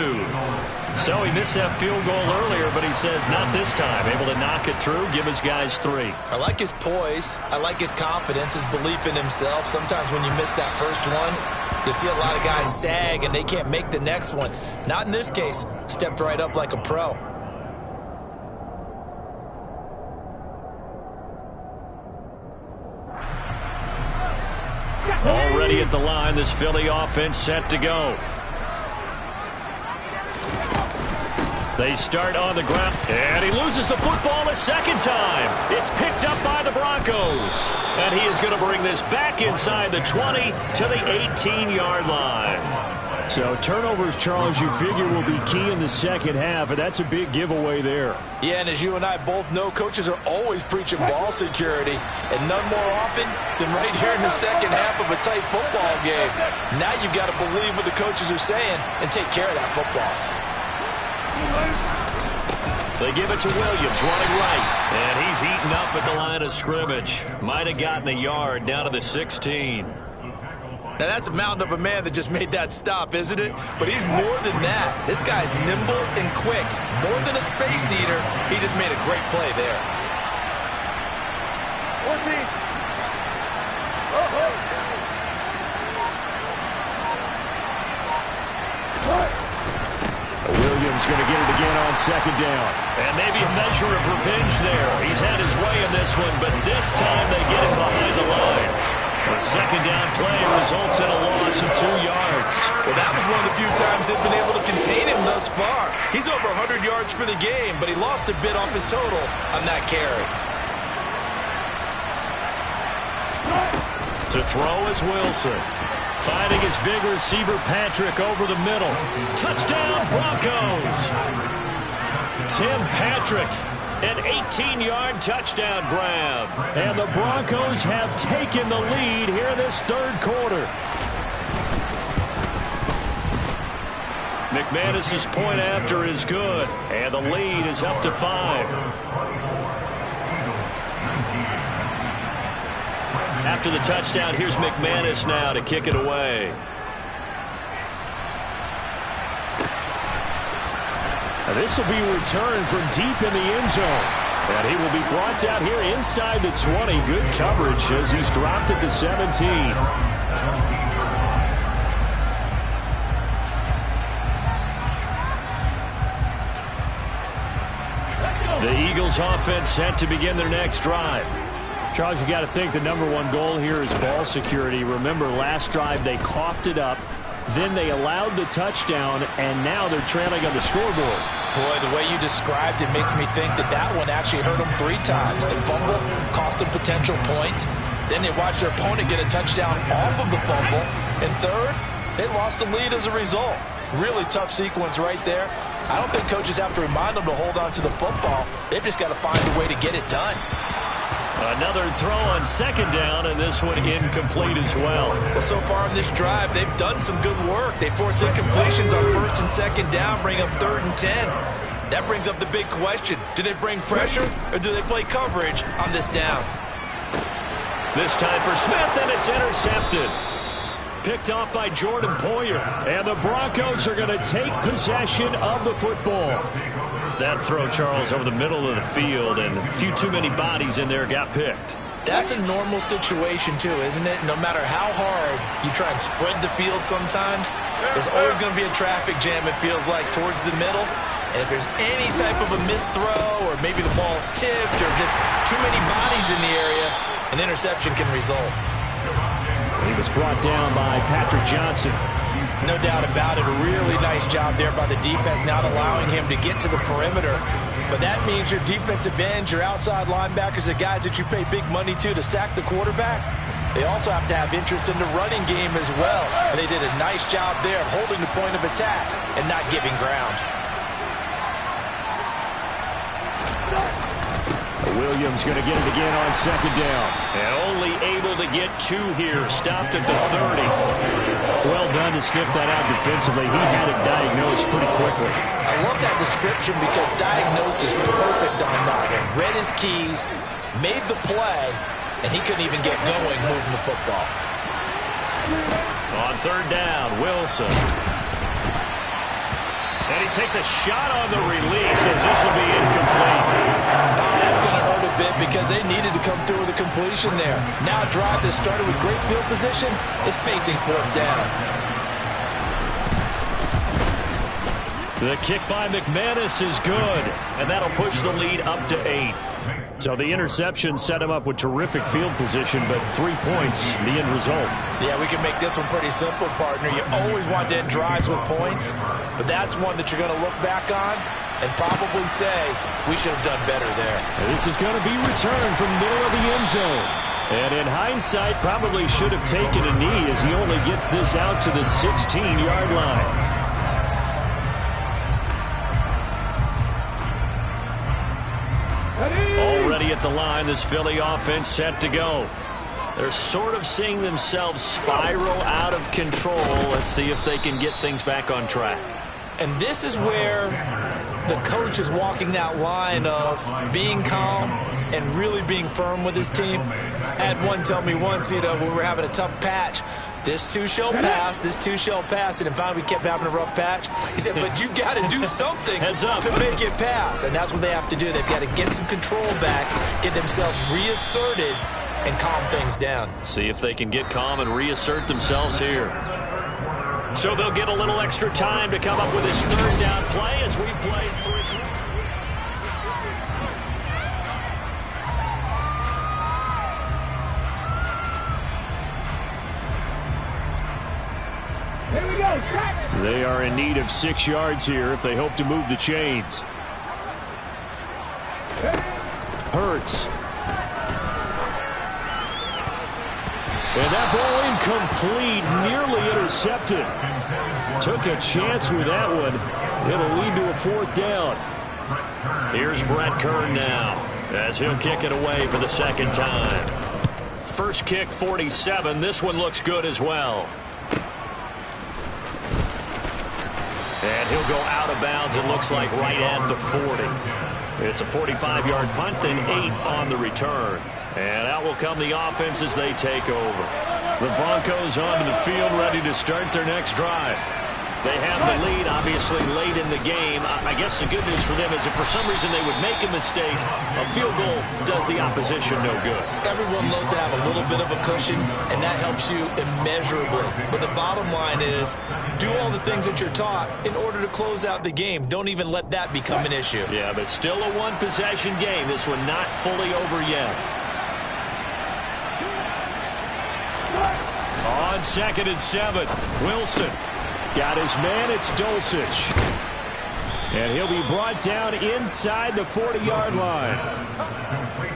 So he missed that field goal earlier, but he says not this time. Able to knock it through, give his guys 3. I like his poise. I like his confidence, his belief in himself. Sometimes when you miss that first one, you see a lot of guys sag and they can't make the next one. Not in this case. Stepped right up like a pro. Already at the line, this Philly offense set to go. They start on the ground, and he loses the football a 2nd time. It's picked up by the Broncos, and he is going to bring this back inside the 20 to the 18-yard line. So turnovers, Charles, you figure will be key in the 2nd half, and that's a big giveaway there. Yeah, and as you and I both know, coaches are always preaching ball security, and none more often than right here in the 2nd half of a tight football game. Now you've got to believe what the coaches are saying and take care of that football. They give it to Williams, running right. And he's eaten up at the line of scrimmage. Might have gotten a yard down to the 16. Now, that's a mountain of a man that just made that stop, isn't it? But he's more than that. This guy's nimble and quick. More than a space eater, he just made a great play there. 14. Williams going to get it again on second down. And maybe a measure of revenge there. He's had his way in this one, but this time they get him behind the line. A second down play results in a loss of 2 yards. Well, that was one of the few times they've been able to contain him thus far. He's over 100 yards for the game, but he lost a bit off his total on that carry. To throw is Wilson. Finding his big receiver, Patrick, over the middle. Touchdown, Broncos. Tim Patrick, an 18-yard touchdown grab. And the Broncos have taken the lead here in this third quarter. McManus's point after is good, and the lead is up to 5. After the touchdown, here's McManus now to kick it away. Now this will be returned from deep in the end zone. And he will be brought down here inside the 20. Good coverage as he's dropped at the 17. The Eagles offense set to begin their next drive. Charles, you got to think the #1 goal here is ball security. Remember, last drive they coughed it up, then they allowed the touchdown, and now they're trailing on the scoreboard. Boy, the way you described it makes me think that that one actually hurt them 3 times. The fumble cost them potential points. Then they watched their opponent get a touchdown off of the fumble. And third, they lost the lead as a result. Really tough sequence right there. I don't think coaches have to remind them to hold on to the football. They've just got to find a way to get it done. Another throw on second down, and this one incomplete as well. Well, so far in this drive, they've done some good work. They force incompletions on first and second down, bring up 3rd and 10. That brings up the big question. Do they bring pressure, or do they play coverage on this down? This time for Smith, and it's intercepted. Picked off by Jordan Poyer. And the Broncos are going to take possession of the football. That throw, Charles, over the middle of the field, and a few too many bodies in there got picked. That's a normal situation, too, isn't it? No matter how hard you try and spread the field sometimes, there's always going to be a traffic jam, it feels like, towards the middle. And if there's any type of a missed throw, or maybe the ball's tipped, or just too many bodies in the area, an interception can result. He was brought down by Patrick Johnson. No doubt about it. A really nice job there by the defense, not allowing him to get to the perimeter. But that means your defensive ends, your outside linebackers, the guys that you pay big money to sack the quarterback, they also have to have interest in the running game as well. And they did a nice job there of holding the point of attack and not giving ground. Williams going to get it again on second down. And only able to get 2 here. Stopped at the 30. Well done to sniff that out defensively. He had it diagnosed pretty quickly. I love that description because diagnosed is perfect on that one. Read his keys, made the play, and he couldn't even get going moving the football. On 3rd down, Wilson. And he takes a shot on the release as this will be incomplete. Oh, that's going to hurt a bit because they needed to come through with a completion there. Now a drive that started with great field position is facing 4th down. The kick by McManus is good, and that'll push the lead up to 8. So the interception set him up with terrific field position, but 3 points, the end result. Yeah, we can make this one pretty simple, partner. You always want to end drives with points, but that's one that you're going to look back on and probably say, we should have done better there. And this is going to be returned from middle of the end zone. And in hindsight, probably should have taken a knee as he only gets this out to the 16-yard line. Already at the line, this Philly offense set to go. They're sort of seeing themselves spiral out of control. Let's see if they can get things back on track. And this is where the coach is walking that line of being calm and really being firm with his team. I had one tell me once, when we were having a tough patch, this too shall pass, this too shall pass. And finally we kept having a rough patch. He said, but you've got to do something to make it pass. And that's what they have to do. They've got to get some control back, get themselves reasserted, and calm things down. See if they can get calm and reassert themselves here. So they'll get a little extra time to come up with his third down play as we play through. Here we go. They are in need of 6 yards here if they hope to move the chains. Hurts. And that ball incomplete, nearly intercepted. Took a chance with that one. It'll lead to a 4th down. Here's Brett Kern now as he'll kick it away for the second time. First kick, 47. This one looks good as well. And he'll go out of bounds, it looks like, right at the 40. It's a 45-yard punt, then 8 on the return. And out will come the offense as they take over. The Broncos onto the field, ready to start their next drive. They have the lead, obviously, late in the game. I guess the good news for them is if for some reason they would make a mistake, a field goal does the opposition no good. Everyone loves to have a little bit of a cushion, and that helps you immeasurably. But the bottom line is, do all the things that you're taught in order to close out the game. Don't even let that become an issue. Yeah, but still a one-possession game. This one not fully over yet. On 2nd and 7, Wilson. Got his man, it's Dulcich. And he'll be brought down inside the 40-yard line.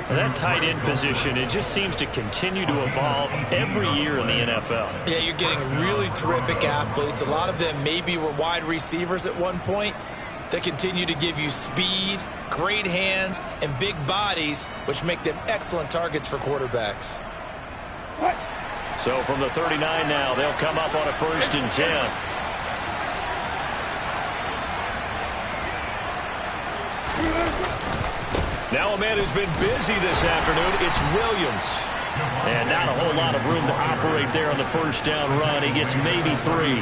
That tight end position, it just seems to continue to evolve every year in the NFL. Yeah, you're getting really terrific athletes. A lot of them maybe were wide receivers at one point. They continue to give you speed, great hands, and big bodies, which make them excellent targets for quarterbacks. So from the 39 now, they'll come up on a 1st and 10. Now a man who's been busy this afternoon, it's Williams. And not a whole lot of room to operate there on the 1st down run. He gets maybe 3.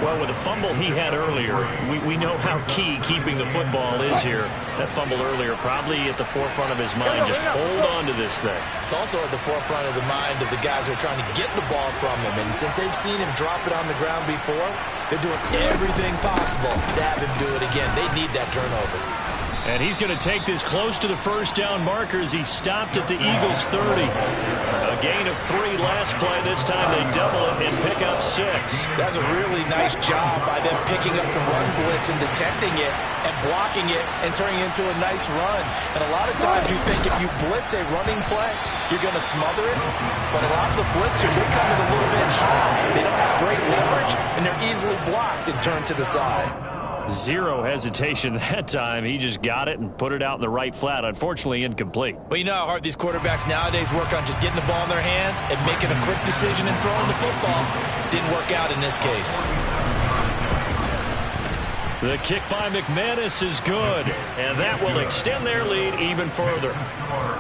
Well, with the fumble he had earlier, we know how key keeping the football is here. That fumble earlier probably at the forefront of his mind. Just hold on to this thing. It's also at the forefront of the mind of the guys who are trying to get the ball from him. And since they've seen him drop it on the ground before, they're doing everything possible to have him do it again. They need that turnover. And he's going to take this close to the 1st down marker as he stopped at the Eagles' 30. A gain of 3 last play. This time they double it and pick up 6. That's a really nice job by them picking up the run blitz and detecting it and blocking it and turning it into a nice run. And a lot of times you think if you blitz a running play, you're going to smother it. But a lot of the blitzers, they come in a little bit high. They don't have great leverage, and they're easily blocked and turned to the side. Zero hesitation that time. He just got it and put it out in the right flat. Unfortunately, incomplete. Well, you know how hard these quarterbacks nowadays work on just getting the ball in their hands and making a quick decision and throwing the football. Didn't work out in this case. The kick by McManus is good, and that will extend their lead even further.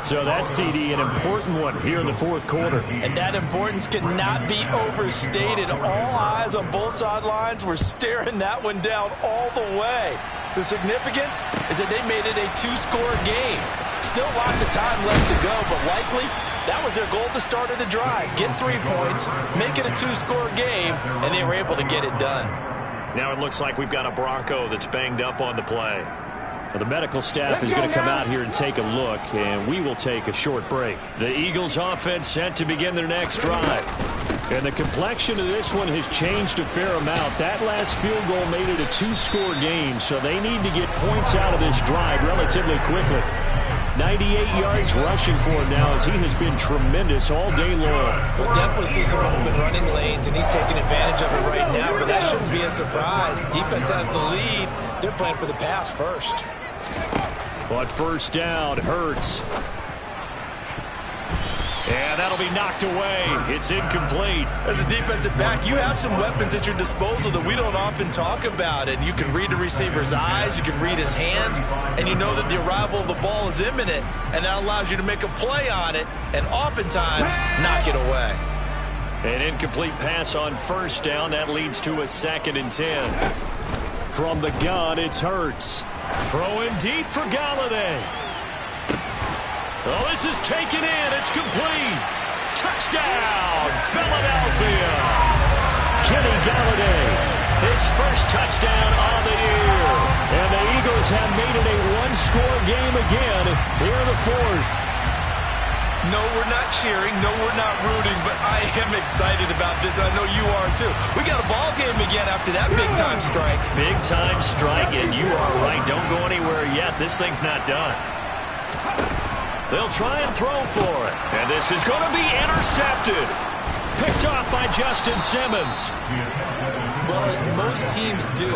So that CD, an important one here in the 4th quarter. And that importance cannot be overstated. All eyes on both sidelines were staring that one down all the way. The significance is that they made it a 2-score game. Still lots of time left to go, but likely that was their goal at the start of the drive. Get 3 points, make it a 2-score game, and they were able to get it done. Now it looks like we've got a Bronco that's banged up on the play. Well, the medical staff is going to come out here and take a look, and we will take a short break. The Eagles offense set to begin their next drive. And the complexion of this one has changed a fair amount. That last field goal made it a 2-score game, so they need to get points out of this drive relatively quickly. 98 yards rushing for him now as he has been tremendous all day long. We'll definitely see some open running lanes, and he's taking advantage of it right now, but that shouldn't be a surprise. Defense has the lead. They're playing for the pass first. But 1st down, Hurts. And that'll be knocked away. It's incomplete. As a defensive back, you have some weapons at your disposal that we don't often talk about. And you can read the receiver's eyes, you can read his hands, and you know that the arrival of the ball is imminent. And that allows you to make a play on it and oftentimes knock it away. An incomplete pass on first down. That leads to a 2nd and 10. From the gun, it's Hurts. Throwing deep for Galladay. Oh, this is taken in. It's complete. Touchdown, Philadelphia. Kenny Galladay, his first touchdown on the year. And the Eagles have made it a one-score game again here in the 4th. No, we're not cheering. No, we're not rooting. But I am excited about this. I know you are, too. We got a ball game again after that big-time strike. Big-time strike, and you are right. Don't go anywhere yet. This thing's not done. They'll try and throw for it. And this is going to be intercepted. Picked off by Justin Simmons. Well, as most teams do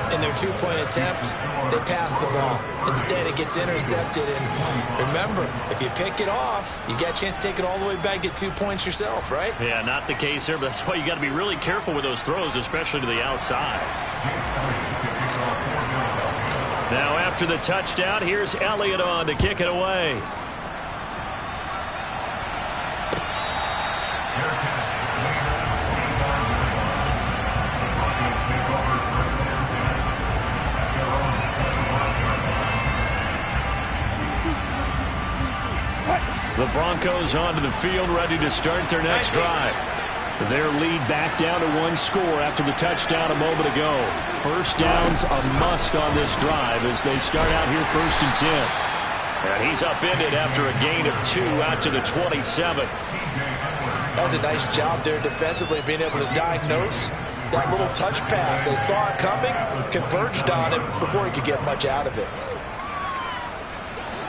in their two-point attempt, they pass the ball. Instead, it gets intercepted. And remember, if you pick it off, you got a chance to take it all the way back, get 2 points yourself, right? Yeah, not the case there, but that's why you got to be really careful with those throws, especially to the outside. Now, after the touchdown, here's Elliott on to kick it away. The Broncos onto the field, ready to start their next drive. Their lead back down to 1 score after the touchdown a moment ago. First down's a must on this drive as they start out here 1st and 10. And he's upended after a gain of 2 out to the 27. That's a nice job there defensively, being able to diagnose that little touch pass. They saw it coming, converged on it before he could get much out of it.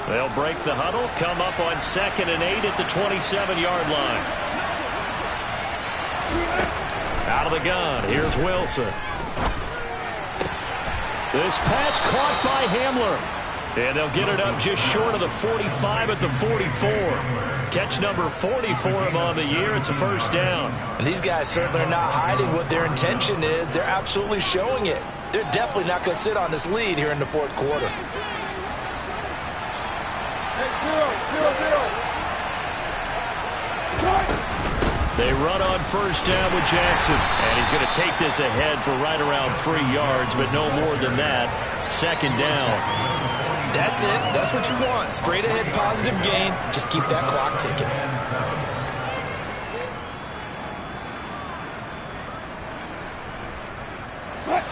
They'll break the huddle, come up on 2nd and 8 at the 27-yard line. Out of the gun, here's Wilson. This pass caught by Hamler. And they'll get it up just short of the 45 at the 44. Catch number 40 for him on the year. It's a first down. And these guys certainly are not hiding what their intention is. They're absolutely showing it. They're definitely not going to sit on this lead here in the 4th quarter. They run on first down with Jackson. And he's going to take this ahead for right around 3 yards, but no more than that. 2nd down. That's it. That's what you want. Straight ahead positive gain. Just keep that clock ticking.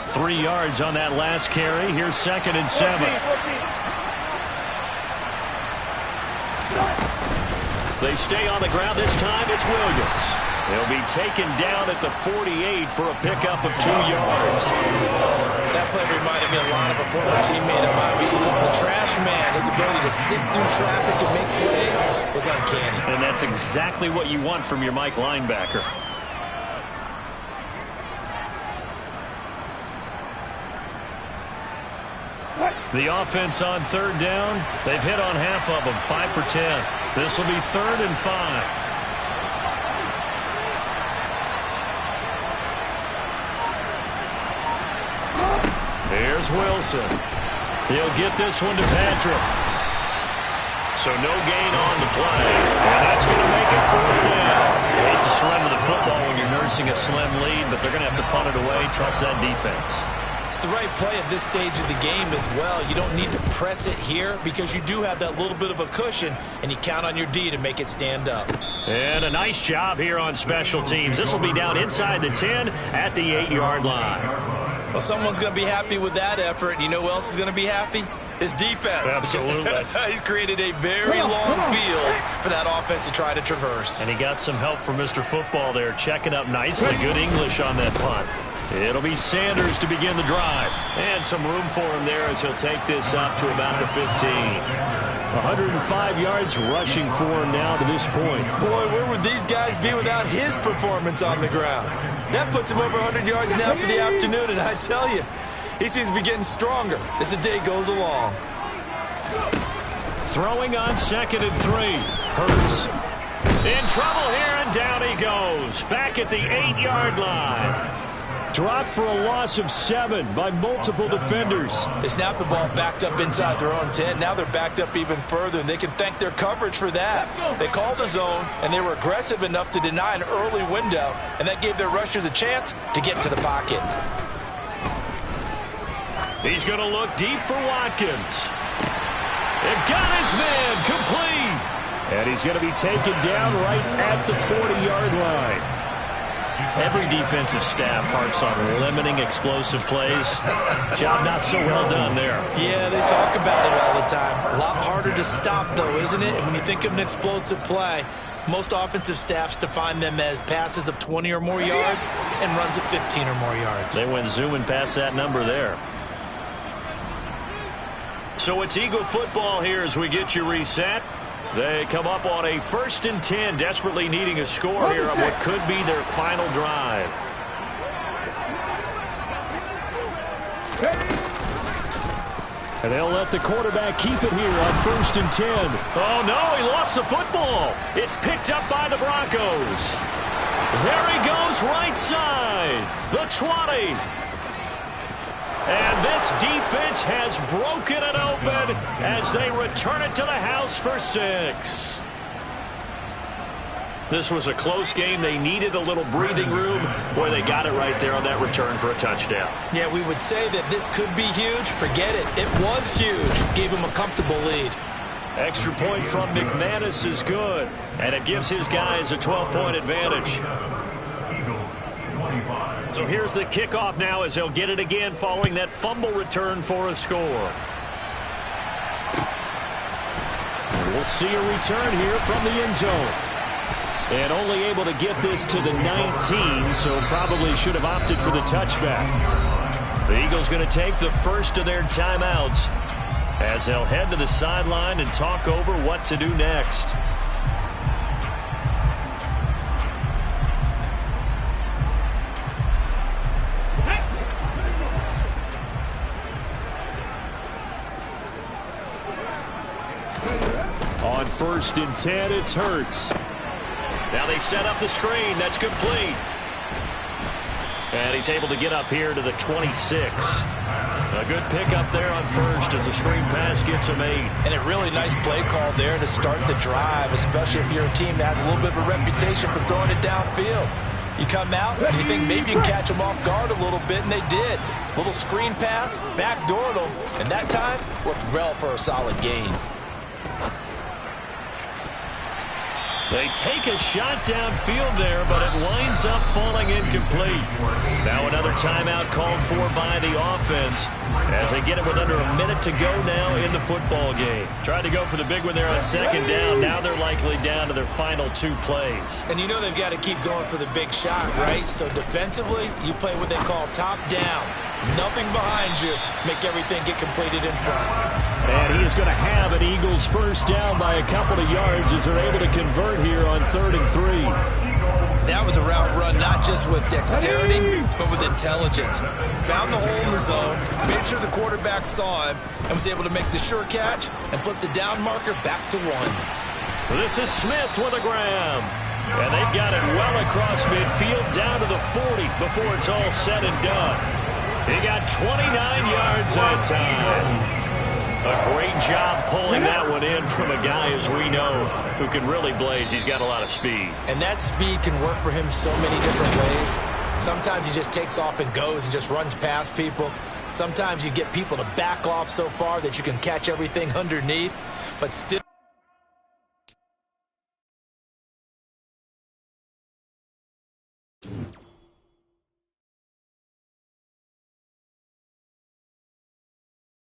Three yards on that last carry. Here's 2nd and 7. They stay on the ground. This time it's Williams. They'll be taken down at the 48 for a pickup of 2 yards. That play reminded me a lot of a former teammate of mine. We used to call him the trash man. His ability to sit through traffic and make plays was uncanny. And that's exactly what you want from your Mike linebacker. The offense on 3rd down, they've hit on half of them, 5 for 10. This will be 3rd and 5. Here's Wilson. He'll get this one to Patrick. So no gain on the play. And that's going to make it 4th down. You hate to surrender the football when you're nursing a slim lead, but they're going to have to punt it away. Trust that defense. It's the right play at this stage of the game as well. You don't need to press it here because you do have that little bit of a cushion, and you count on your D to make it stand up. And a nice job here on special teams. This will be down inside the 10 at the 8-yard line. Well, someone's going to be happy with that effort. You know who else is going to be happy? His defense. Absolutely. He's created a very long field for that offense to try to traverse. And he got some help from Mr. Football there, checking up nicely. Good English on that punt. It'll be Sanders to begin the drive. And some room for him there as he'll take this up to about the 15. 105 yards rushing for him now to this point. Boy, where would these guys be without his performance on the ground? That puts him over 100 yards now for the afternoon, and I tell you, he seems to be getting stronger as the day goes along. Throwing on 2nd and 3. Hurts. In trouble here, and down he goes. Back at the 8-yard line. Dropped for a loss of 7 by multiple defenders. They snapped the ball backed up inside their own 10. Now they're backed up even further, and they can thank their coverage for that. They called the zone, and they were aggressive enough to deny an early window, and that gave their rushers a chance to get to the pocket. He's going to look deep for Watkins. It got his man complete. And he's going to be taken down right at the 40-yard line. Every defensive staff harps on limiting explosive plays. Job not so well done there. Yeah, they talk about it all the time. A lot harder to stop, though, isn't it? And when you think of an explosive play, most offensive staffs define them as passes of 20 or more yards and runs of 15 or more yards. They went zooming past that number there. So it's Eagle football here as we get you reset. They come up on a 1st and 10, desperately needing a score here on what could be their final drive. And they'll let the quarterback keep it here on 1st and 10. Oh, no, he lost the football. It's picked up by the Broncos. There he goes, right side, the 20. And this defense has broken it open as they return it to the house for 6. This was a close game. They needed a little breathing room. Boy, they got it right there on that return for a touchdown. Yeah, we would say that this could be huge. Forget it. It was huge. Gave him a comfortable lead. Extra point from McManus is good, and it gives his guys a 12-point advantage. So here's the kickoff now as they'll get it again following that fumble return for a score. And we'll see a return here from the end zone. And only able to get this to the 19, so probably should have opted for the touchback. The Eagles going to take the first of their timeouts as they'll head to the sideline and talk over what to do next. On 1st and 10, it's Hurts. Now they set up the screen. That's complete. And he's able to get up here to the 26. A good pickup there on 1st as the screen pass gets him 8. And a really nice play call there to start the drive, especially if you're a team that has a little bit of a reputation for throwing it downfield. You come out and you think maybe you can catch them off guard a little bit, and they did. Little screen pass, backdoored them, and that time worked well for a solid gain. They take a shot downfield there, but it winds up falling incomplete. Now another timeout called for by the offense as they get it with under a minute to go now in the football game. Tried to go for the big one there on 2nd down. Now they're likely down to their final 2 plays. And you know they've got to keep going for the big shot, right? So defensively, you play what they call top down. Nothing behind you. Make everything get completed in front. And he is going to have an Eagles first down by a couple of yards as they're able to convert here on 3rd and 3. That was a route run not just with dexterity, but with intelligence. Found the hole in the zone, made sure the quarterback saw him, and was able to make the sure catch and flip the down marker back to 1. This is Smith with a grab. And they've got it well across midfield down to the 40 before it's all said and done. He got 29 yards that time. A great job pulling that one in from a guy, as we know, who can really blaze. He's got a lot of speed. And that speed can work for him so many different ways. Sometimes he just takes off and goes and just runs past people. Sometimes you get people to back off so far that you can catch everything underneath, but still.